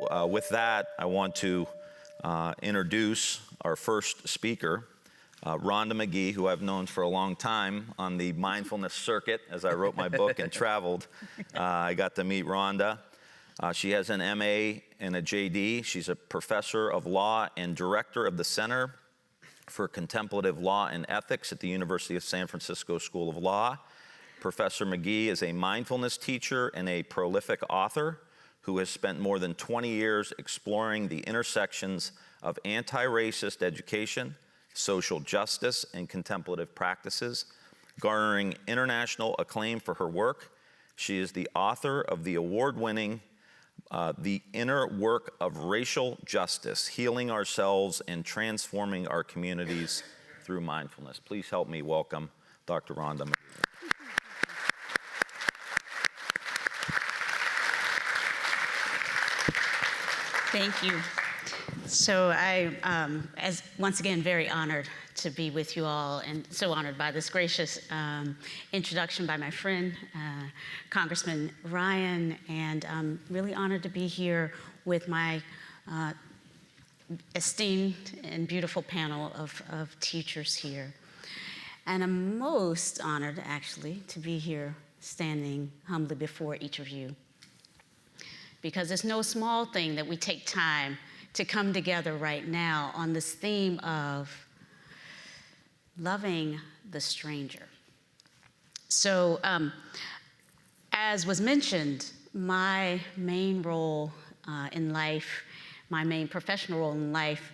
With that, I want to introduce our first speaker, Rhonda Magee, who I've known for a long time on the mindfulness circuit. As I wrote my book and traveled, I got to meet Rhonda. She has an MA and a JD. She's a professor of law and director of the Center for Contemplative Law and Ethics at the University of San Francisco School of Law. Professor Magee is a mindfulness teacher and a prolific author who has spent more than 20 years exploring the intersections of anti-racist education, social justice, and contemplative practices, garnering international acclaim for her work. She is the author of the award-winning The Inner Work of Racial Justice, Healing Ourselves and Transforming Our Communities Through Mindfulness. Please help me welcome Dr. Rhonda Magee. Thank you. So I, once again, very honored to be with you all, and so honored by this gracious introduction by my friend, Congressman Ryan, and I'm really honored to be here with my esteemed and beautiful panel of teachers here. And I'm most honored, actually, to be here standing humbly before each of you, because it's no small thing that we take time to come together right now on this theme of loving the stranger. So, as was mentioned, my main role in life, my main professional role in life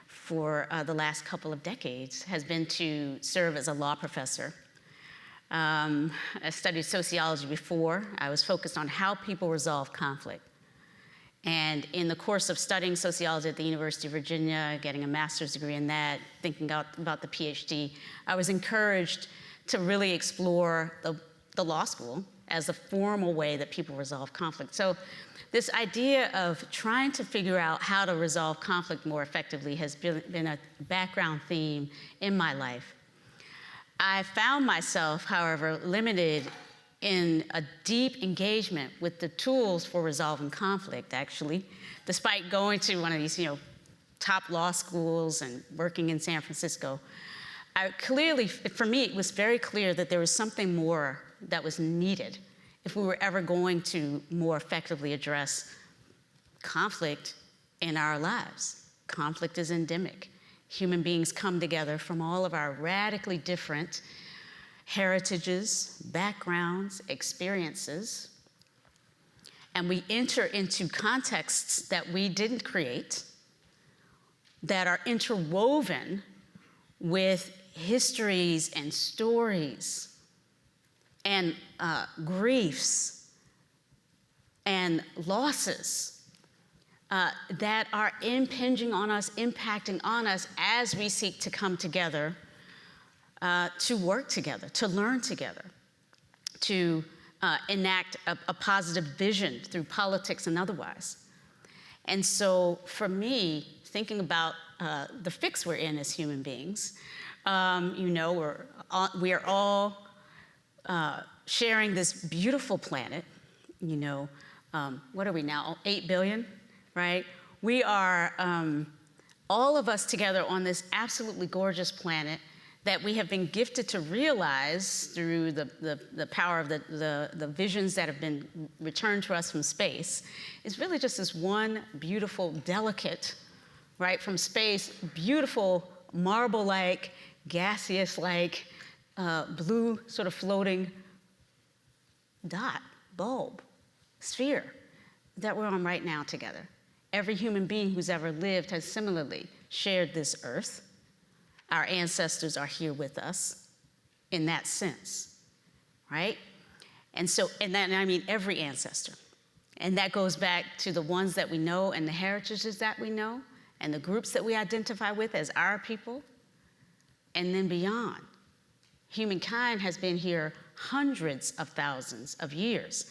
for the last couple of decades has been to serve as a law professor. I studied sociology before. I was focused on how people resolve conflict. And in the course of studying sociology at the University of Virginia, getting a master's degree in that, thinking about the PhD, I was encouraged to really explore the law school as a formal way that people resolve conflict. So this idea of trying to figure out how to resolve conflict more effectively has been a background theme in my life. I found myself, however, limited in a deep engagement with the tools for resolving conflict, actually, despite going to one of these, top law schools and working in San Francisco. For me, it was very clear that there was something more that was needed if we were ever going to more effectively address conflict in our lives. Conflict is endemic. Human beings come together from all of our radically different heritages, backgrounds, experiences, and we enter into contexts that we didn't create, that are interwoven with histories and stories and griefs and losses that are impinging on us, impacting on us as we seek to come together to work together, to learn together, to enact a positive vision through politics and otherwise. And so for me, thinking about the fix we're in as human beings, we are all sharing this beautiful planet. What are we now, 8 billion, right? We are, all of us together on this absolutely gorgeous planet that we have been gifted to realize through the power of the visions that have been returned to us from space, is really just this one beautiful, delicate, right, from space, beautiful marble-like, gaseous-like, blue sort of floating dot, bulb, sphere that we're on right now together. Every human being who's ever lived has similarly shared this earth. Our ancestors are here with us in that sense, right? And I mean every ancestor. And that goes back to the ones that we know and the heritages that we know and the groups that we identify with as our people, and then beyond. Humankind has been here hundreds of thousands of years.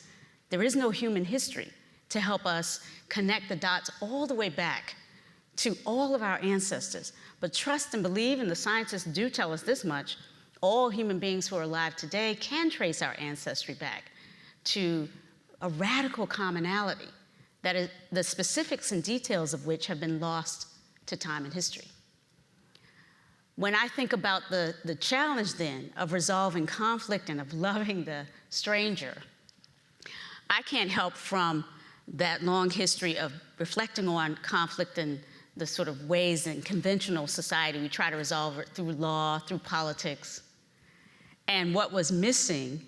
There is no human history to help us connect the dots all the way back to all of our ancestors. But trust and believe, and the scientists do tell us this much, all human beings who are alive today can trace our ancestry back to a radical commonality that is, the specifics and details of which have been lost to time and history. When I think about the challenge then of resolving conflict and of loving the stranger, I can't help from that long history of reflecting on conflict and the sort of ways in conventional society we try to resolve it through law, through politics. And what was missing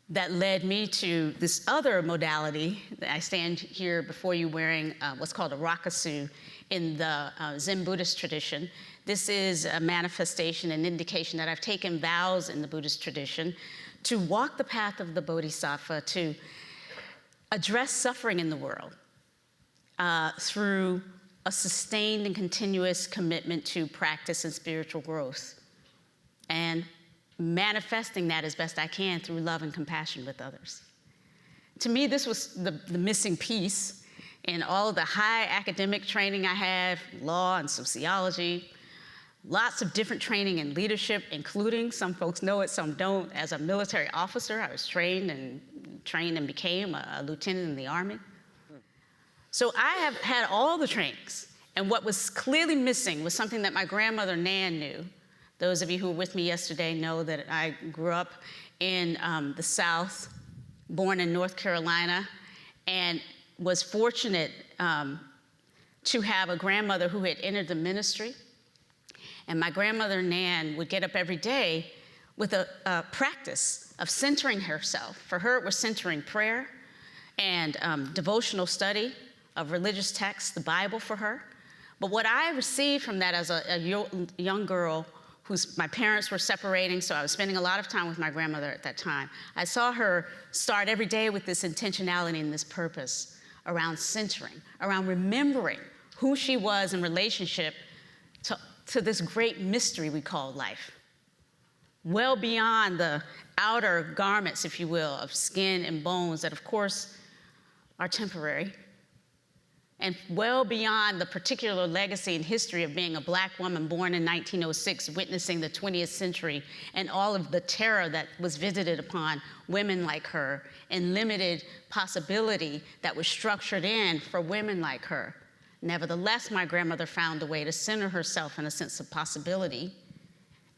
that led me to this other modality. I stand here before you wearing what's called a rakusu in the Zen Buddhist tradition. This is a manifestation, an indication that I've taken vows in the Buddhist tradition to walk the path of the Bodhisattva, to address suffering in the world through a sustained and continuous commitment to practice and spiritual growth, and manifesting that as best I can through love and compassion with others. To me, this was the missing piece in all of the high academic training I have, law and sociology, lots of different training in leadership, including, some folks know it, some don't, as a military officer. I was trained and became a lieutenant in the Army. So I have had all the trainings, and what was clearly missing was something that my grandmother Nan knew. Those of you who were with me yesterday know that I grew up in the South, born in North Carolina, and was fortunate to have a grandmother who had entered the ministry. And my grandmother Nan would get up every day with a practice of centering herself. For her, it was centering prayer and devotional study of religious texts, the Bible for her. But what I received from that as a young girl, my parents were separating, so I was spending a lot of time with my grandmother at that time. I saw her start every day with this intentionality and this purpose around centering, around remembering who she was in relationship to this great mystery we call life. Well beyond the outer garments, if you will, of skin and bones that, of course, are temporary, and well beyond the particular legacy and history of being a Black woman born in 1906, witnessing the 20th century and all of the terror that was visited upon women like her and limited possibility that was structured in for women like her. Nevertheless, my grandmother found a way to center herself in a sense of possibility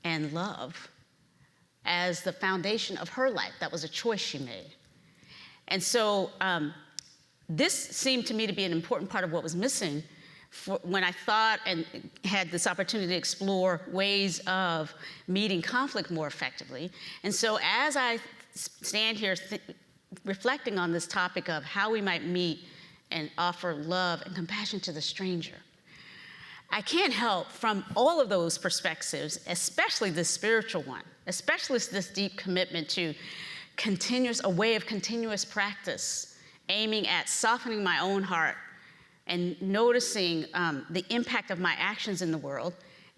and love as the foundation of her life. That was a choice she made. And so, this seemed to me to be an important part of what was missing when I thought and had this opportunity to explore ways of meeting conflict more effectively. And so as I stand here reflecting on this topic of how we might meet and offer love and compassion to the stranger, I can't help from all of those perspectives, especially the spiritual one, especially this deep commitment to a way of continuous practice, aiming at softening my own heart and noticing the impact of my actions in the world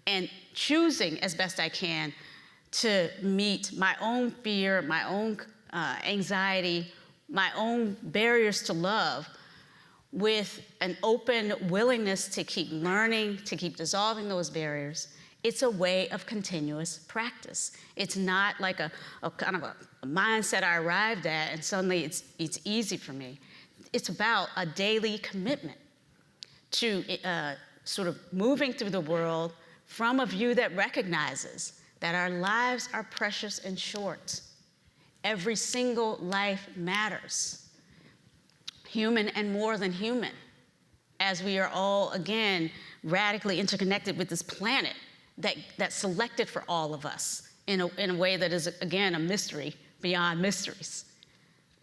and choosing as best I can to meet my own fear, my own anxiety, my own barriers to love with an open willingness to keep learning, to keep dissolving those barriers. It's a way of continuous practice. It's not like a kind of a mindset I arrived at and suddenly it's easy for me. It's about a daily commitment to sort of moving through the world from a view that recognizes that our lives are precious and short. Every single life matters, human and more than human, as we are all, again, radically interconnected with this planet that selected for all of us in a way that is, again, a mystery beyond mysteries.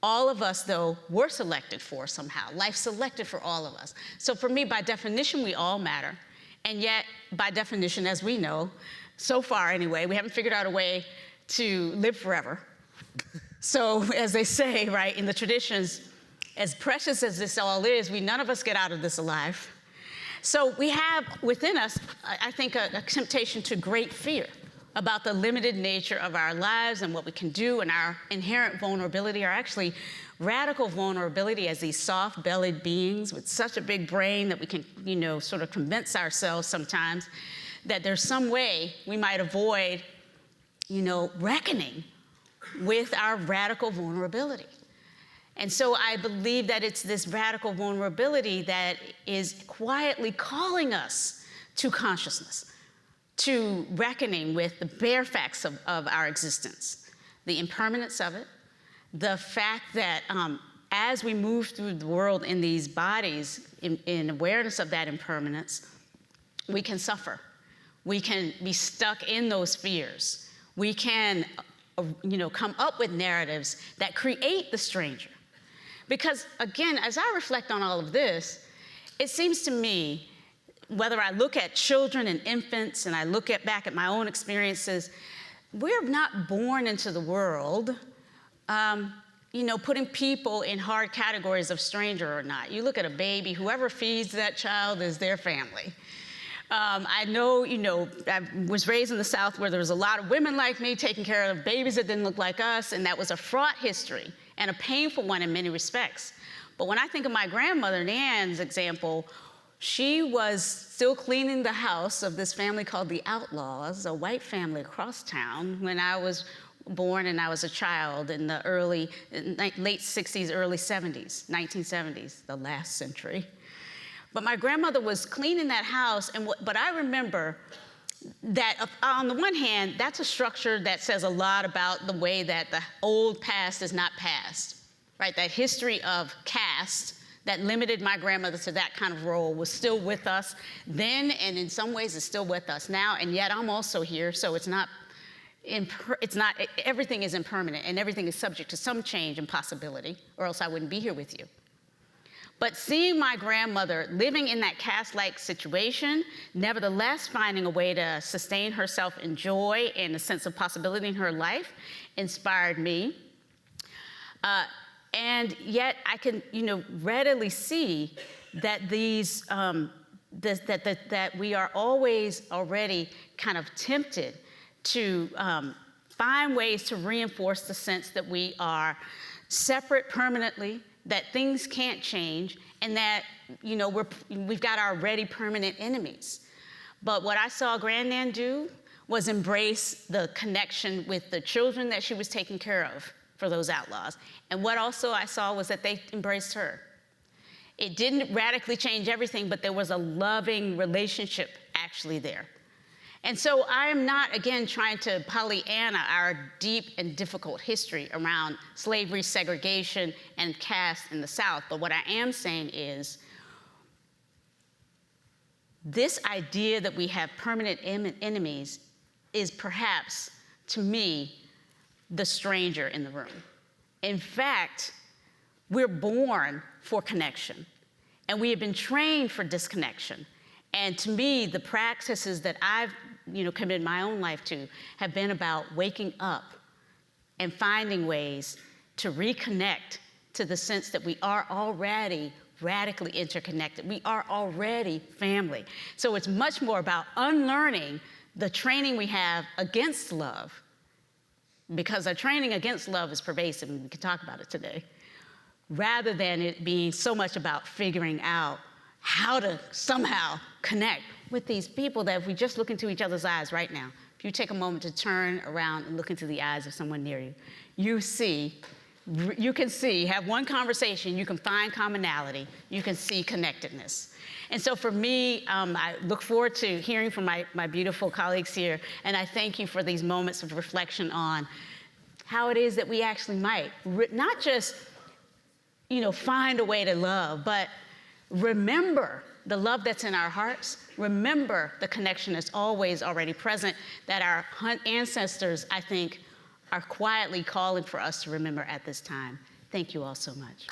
All of us, though, were selected for somehow. Life selected for all of us. So for me, by definition, we all matter. And yet, by definition, as we know, so far anyway, we haven't figured out a way to live forever. So as they say, right, in the traditions, as precious as this all is, none of us get out of this alive. So we have within us, I think, a temptation to great fear about the limited nature of our lives and what we can do, and our inherent vulnerability, or actually radical vulnerability as these soft-bellied beings with such a big brain that we can, sort of convince ourselves sometimes that there's some way we might avoid, reckoning with our radical vulnerability. And so I believe that it's this radical vulnerability that is quietly calling us to consciousness, to reckoning with the bare facts of our existence, the impermanence of it, the fact that as we move through the world in these bodies, in awareness of that impermanence, we can suffer. We can be stuck in those fears. We can, come up with narratives that create the stranger. Because again, as I reflect on all of this, it seems to me, whether I look at children and infants and I look back at my own experiences, we're not born into the world, putting people in hard categories of stranger or not. You look at a baby, whoever feeds that child is their family. I know, I was raised in the South where there was a lot of women like me taking care of babies that didn't look like us, and that was a fraught history and a painful one in many respects. But when I think of my grandmother, Nan's example, she was still cleaning the house of this family called the Outlaws, a white family across town, when I was born and I was a child in the late 60s, early 70s, 1970s, the last century. But my grandmother was cleaning that house, but I remember that on the one hand, that's a structure that says a lot about the way that the old past is not past, right? That history of caste that limited my grandmother to that kind of role was still with us then, and in some ways is still with us now, and yet I'm also here, so everything is impermanent, and everything is subject to some change and possibility, or else I wouldn't be here with you. But seeing my grandmother living in that caste-like situation, nevertheless finding a way to sustain herself in joy and a sense of possibility in her life, inspired me. And yet I can, readily see that that we are always already kind of tempted to find ways to reinforce the sense that we are separate permanently, that things can't change, and that, we've got our already permanent enemies. But what I saw Grandnan do was embrace the connection with the children that she was taking care of for those outlaws. And what also I saw was that they embraced her. It didn't radically change everything, but there was a loving relationship actually there. And so I am not, again, trying to Pollyanna our deep and difficult history around slavery, segregation, and caste in the South. But what I am saying is this idea that we have permanent enemies is perhaps, to me, the stranger in the room. In fact, we're born for connection, and we have been trained for disconnection. And to me, the practices that I've committed my own life to have been about waking up and finding ways to reconnect to the sense that we are already radically interconnected. We are already family. So it's much more about unlearning the training we have against love, because our training against love is pervasive, and we can talk about it today, rather than it being so much about figuring out how to somehow connect with these people that if we just look into each other's eyes right now, if you take a moment to turn around and look into the eyes of someone near you, you can see, have one conversation, you can find commonality, you can see connectedness. And so for me, I look forward to hearing from my beautiful colleagues here, and I thank you for these moments of reflection on how it is that we actually might, not just, find a way to love, but remember the love that's in our hearts. Remember the connection that's always already present, that our ancestors, I think, are quietly calling for us to remember at this time. Thank you all so much.